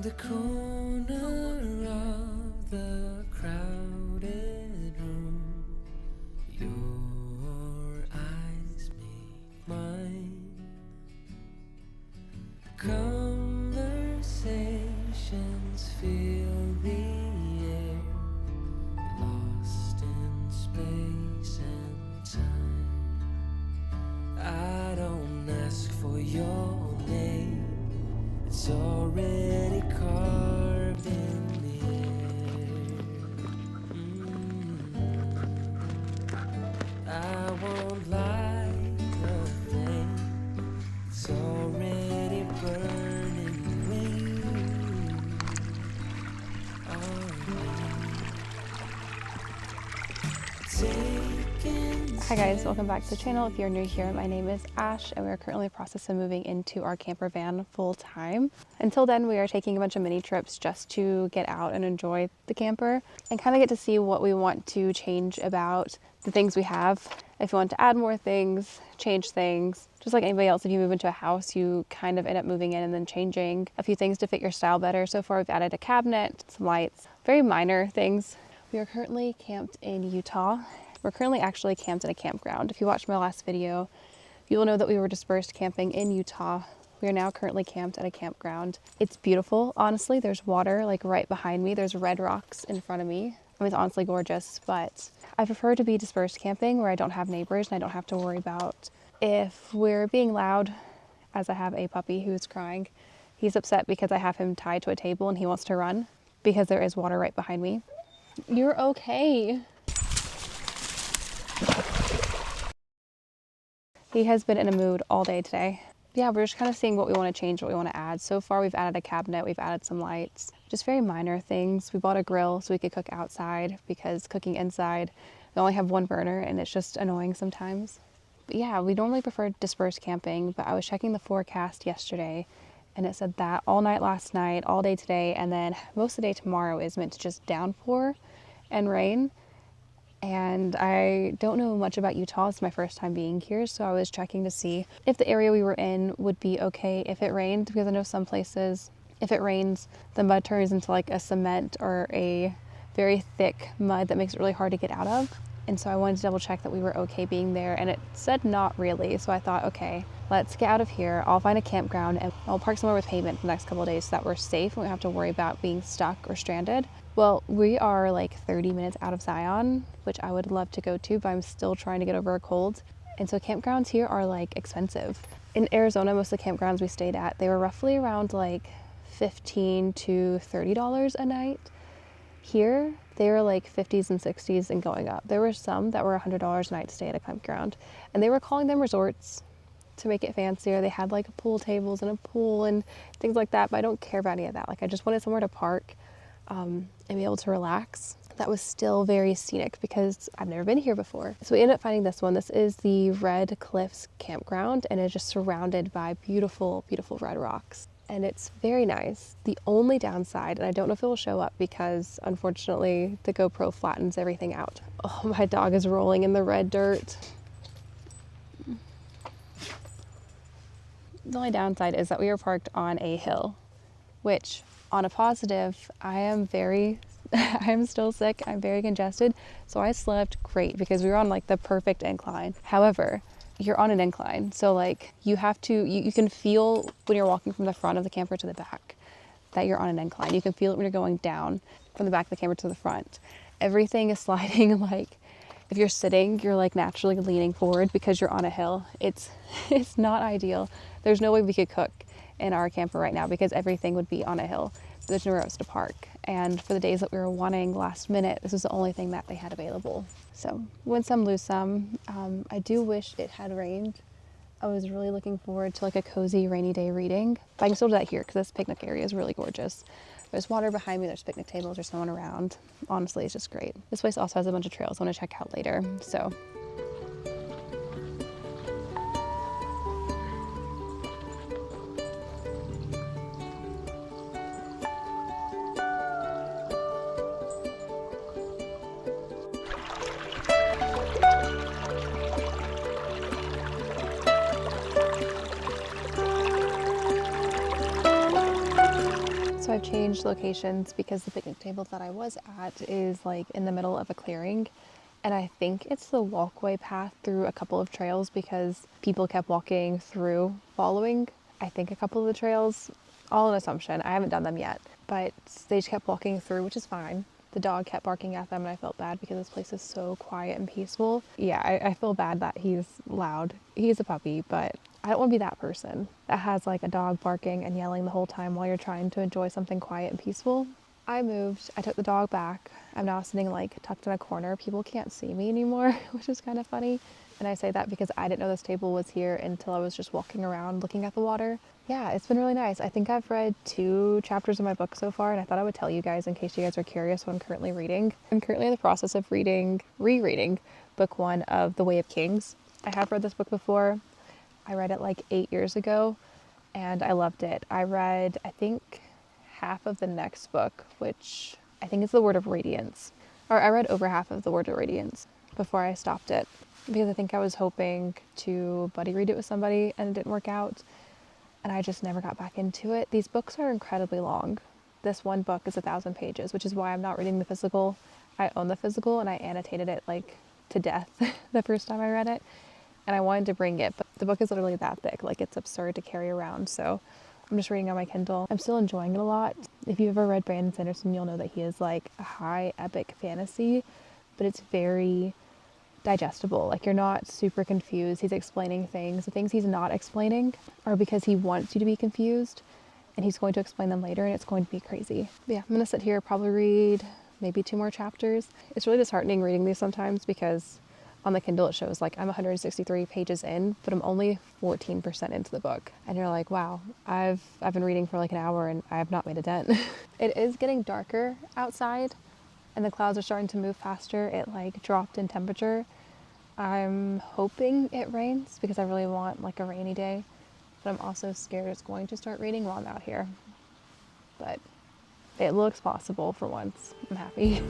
In the corner of the crowded room, your eyes meet mine. Conversations fill the air, lost in space and time. I don't ask for your name, it's already carved in the air. I won't light a flame, it's already burning on me. Hi guys, welcome back to the channel. If you're new here, my name is Ash and we are currently in the process of moving into our camper van full time. Until then, we are taking a bunch of mini trips just to get out and enjoy the camper and kind of get to see what we want to change about the things we have. If you want to add more things, change things, just like anybody else, if you move into a house, you kind of end up moving in and then changing a few things to fit your style better. So far, we've added a cabinet, some lights, very minor things. We are currently camped in Utah. We're currently actually camped in a campground. If you watched my last video, you will know that we were dispersed camping in Utah. We are now currently camped at a campground. It's beautiful. Honestly, there's water like right behind me. There's red rocks in front of me. I mean, it's honestly gorgeous, but I prefer to be dispersed camping where I don't have neighbors and I don't have to worry about if we're being loud, as I have a puppy who is crying. He's upset because I have him tied to a table and he wants to run because there is water right behind me. You're okay. He has been in a mood all day today. Yeah, we're just kind of seeing what we want to change, what we want to add. So far, we've added a cabinet, we've added some lights, just very minor things. We bought a grill so we could cook outside because cooking inside, we only have one burner and it's just annoying sometimes. But yeah, we normally prefer dispersed camping, but I was checking the forecast yesterday and it said that all night last night, all day today, and then most of the day tomorrow is meant to just downpour and rain. And I don't know much about Utah. It's my first time being here, so I was checking to see if the area we were in would be okay if it rained, because I know some places, if it rains, the mud turns into like a cement or a very thick mud that makes it really hard to get out of. And so I wanted to double check that we were okay being there, and it said not really. So I thought, okay, let's get out of here. I'll find a campground and I'll park somewhere with pavement for the next couple of days so that we're safe and we don't have to worry about being stuck or stranded. Well, we are like 30 minutes out of Zion, which I would love to go to, but I'm still trying to get over a cold. And so campgrounds here are like expensive. In Arizona, most of the campgrounds we stayed at, they were roughly around like $15 to $30 a night. Here, they were like 50s and 60s and going up. There were some that were $100 a night to stay at a campground. And they were calling them resorts to make it fancier. They had like pool tables and a pool and things like that, but I don't care about any of that. Like I just wanted somewhere to park and be able to relax. That was still very scenic because I've never been here before. So we ended up finding this one. This is the Red Cliffs Campground and it's just surrounded by beautiful, beautiful red rocks. And it's very nice. The only downside, and I don't know if it will show up because unfortunately the GoPro flattens everything out. Oh, my dog is rolling in the red dirt. The only downside is that we were parked on a hill, which on a positive, I am still sick, I'm very congested, so I slept great because we were on like the perfect incline. However, you're on an incline, so like you have to, you can feel when you're walking from the front of the camper to the back that you're on an incline. You can feel it when you're going down from the back of the camper to the front. Everything is sliding. Like if you're sitting, you're like naturally leaning forward because you're on a hill. It's not ideal. There's no way we could cook in our camper right now because everything would be on a hill. There's nowhere else to park. And for the days that we were wanting last minute, this was the only thing that they had available. So win some, lose some. I do wish it had rained. I was really looking forward to like a cozy rainy day reading. But I can still do that here because this picnic area is really gorgeous. There's water behind me, there's picnic tables, there's no one around. Honestly, it's just great. This place also has a bunch of trails I want to check out later. So So I've changed locations because the picnic table that I was at is like in the middle of a clearing. And I think it's the walkway path through a couple of trails because people kept walking through following, I think, a couple of the trails. All an assumption. I haven't done them yet. But they just kept walking through, which is fine. The dog kept barking at them and I felt bad because this place is so quiet and peaceful. Yeah, I feel bad that he's loud. He's a puppy, but I don't want to be that person that has like a dog barking and yelling the whole time while you're trying to enjoy something quiet and peaceful. I moved, I took the dog back. I'm now sitting like tucked in a corner. People can't see me anymore, which is kind of funny. And I say that because I didn't know this table was here until I was just walking around looking at the water. Yeah, it's been really nice. I think I've read 2 chapters of my book so far, and I thought I would tell you guys in case you guys are curious what I'm currently reading. I'm currently in the process of rereading book 1 of The Way of Kings. I have read this book before. I read it like 8 years ago, and I loved it. I read, I think, half of the next book, which I think is The Word of Radiance. Or I read over half of The Word of Radiance before I stopped it because I think I was hoping to buddy read it with somebody and it didn't work out. And I just never got back into it. These books are incredibly long. This one book is 1,000 pages, which is why I'm not reading the physical. I own the physical and I annotated it like to death the first time I read it. And I wanted to bring it, but the book is literally that thick. Like, it's absurd to carry around. So I'm just reading on my Kindle. I'm still enjoying it a lot. If you've ever read Brandon Sanderson, you'll know that he is like a high epic fantasy, but it's very digestible. Like, you're not super confused. He's explaining things. The things he's not explaining are because he wants you to be confused, and he's going to explain them later, and it's going to be crazy. But yeah, I'm gonna sit here, probably read maybe 2 more chapters. It's really disheartening reading these sometimes because on the Kindle it shows like I'm 163 pages in, but I'm only 14% into the book. And you're like, wow, I've been reading for like an hour and I have not made a dent. It is getting darker outside and the clouds are starting to move faster. It like dropped in temperature. I'm hoping it rains because I really want like a rainy day, but I'm also scared it's going to start raining while I'm out here. But it looks possible for once. I'm happy.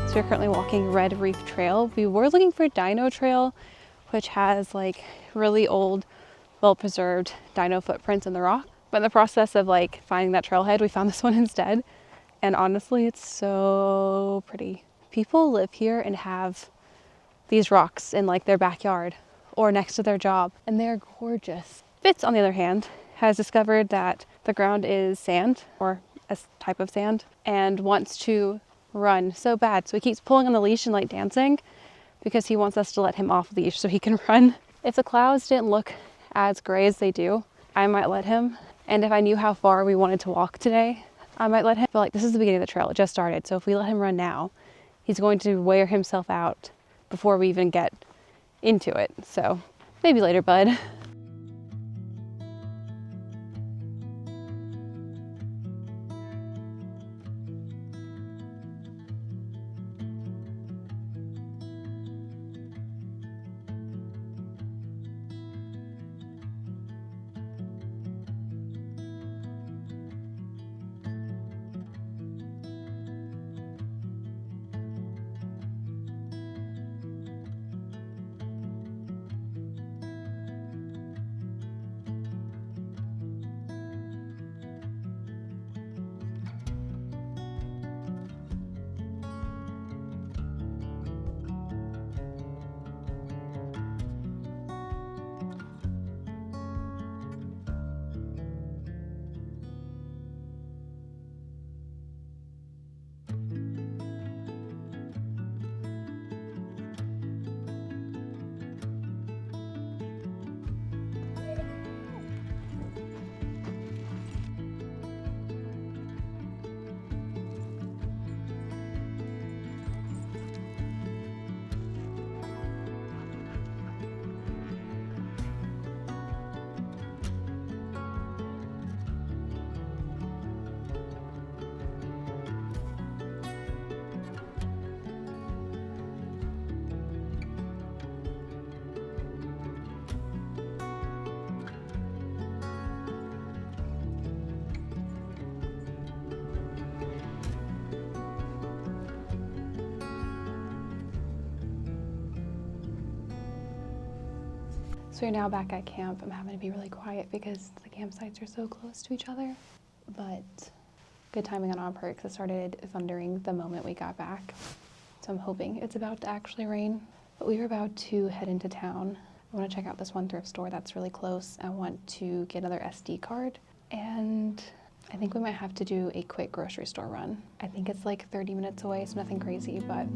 So we're currently walking Red Reef Trail. We were looking for Dino Trail, which has like really old, well-preserved dino footprints in the rock. But in the process of like finding that trailhead, we found this one instead. And honestly, it's so pretty. People live here and have these rocks in like their backyard or next to their job, and they're gorgeous. Fitz, on the other hand, has discovered that the ground is sand or a type of sand and wants to run so bad. So he keeps pulling on the leash and like dancing because he wants us to let him off leash so he can run. If the clouds didn't look as gray as they do, I might let him. And if I knew how far we wanted to walk today, I might let him. But like, this is the beginning of the trail, it just started. So if we let him run now, he's going to wear himself out before we even get into it. So maybe later, bud. So we're now back at camp. I'm having to be really quiet because the campsites are so close to each other. But good timing on our part because it started thundering the moment we got back. So I'm hoping it's about to actually rain. But we were about to head into town. I want to check out this one thrift store that's really close. I want to get another SD card. And I think we might have to do a quick grocery store run. I think it's like 30 minutes away, so nothing crazy, but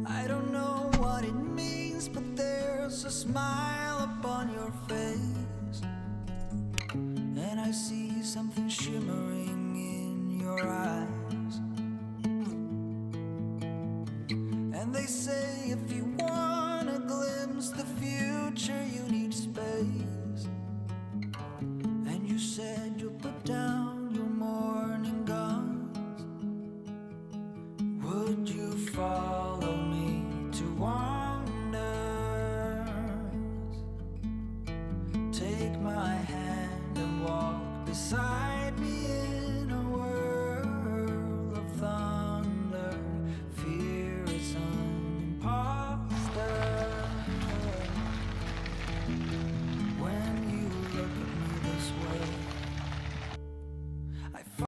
I don't know what it means, but there's a smile upon your face, and I see something shimmering in your eyes. And they say if you wanna glimpse the future, you need space. And you said you'll put down your morning guns. Would you follow me to wonders? Take my hand and walk beside